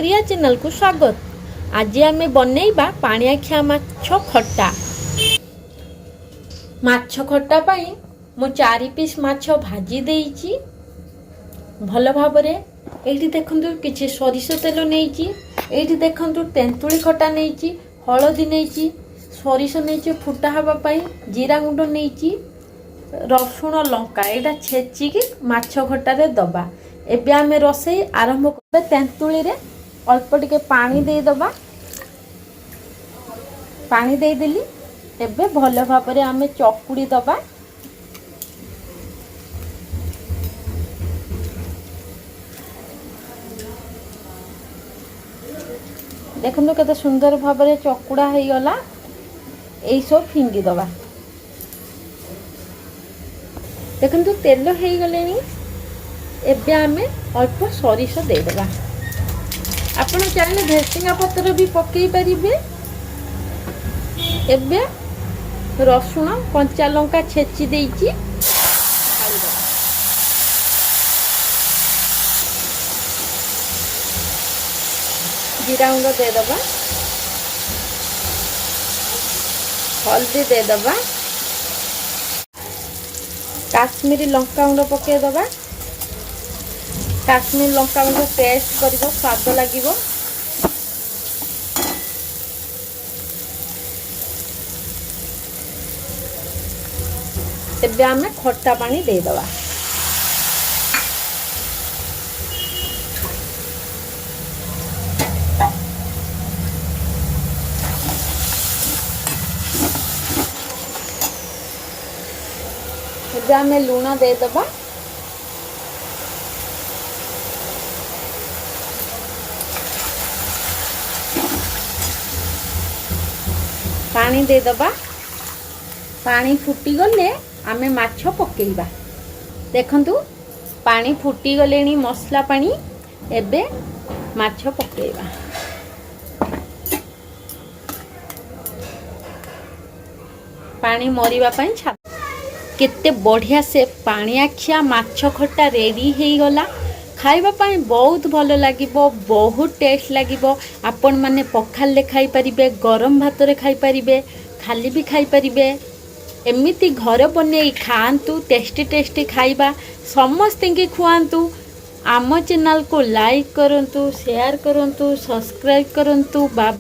प्रिया channel को स्वागत। आज आम बनैबा पाणियाखिया माछ खट्टा। माछ खट्टा पाई मु 4 पीस माछ भाजी देइची भल भाबरे। एठी देखंतु किछि सरिष तेल नेइची, एठी देखंतु तेंतुली खट्टा नेइची, हळदी नेइची, सरिष नेइची फुटा हबा पाई, जीरा गुंड नेइची, रसुण लंका एटा छेची की माछ खट्टा रे दबा। एबे आमे रसई आरंभ करबे। तेंतुली रे अल्प टिके पानी दे दबा। पानी दे देली। एबे भल भाबरे आमे चकुड़ी दबा। देखंतु केते सुंदर भाबरे चकुड़ा हेई गला। एई सब फिंगी दबा। देखंतु तेल हेई गलेनी। एबे आमे अल्प सरिष दे दबा। आपण चाहे भेसिंगा पत्र भी पकई परिबे। एबे रसुण कंचा लंका छेची देइची ढाली दबा। जीरा गुंड दे दबा, हल्दी दे दबा, काश्मीरी लंका गुंड पके दबा। काश्मीर लंका गुंड टेस्ट करिवो, स्वाद लागिवो। एबे आमे खट्टा पानी दे दबा। एबे आमे लूण दे दबा। पानी दे दबा। पानी फुटी गले आमे माछ पकेइबा। देखंतु पानी फुटी गलेनी मसला पानी। एबे माछ पकेइबा। पानी मरिबा पई छा। केते बढ़िया से पाणियाखिया माछ खट्टा रेडी हेई गला। खाइबा पाई बहुत भल लागिबो, बहुत टेस्ट लागिबो। आपण माने पखाल ले खाई परिबे, गरम भात रे खाई परिबे, खाली भी खाई परिबे। एमिति घर बने खाआंतु। टेस्टी टेस्टी खाइबा समस्त की खुआंतु। आम चैनल को लाइक करंतु, शेयर करंतु, सब्सक्राइब करंतु।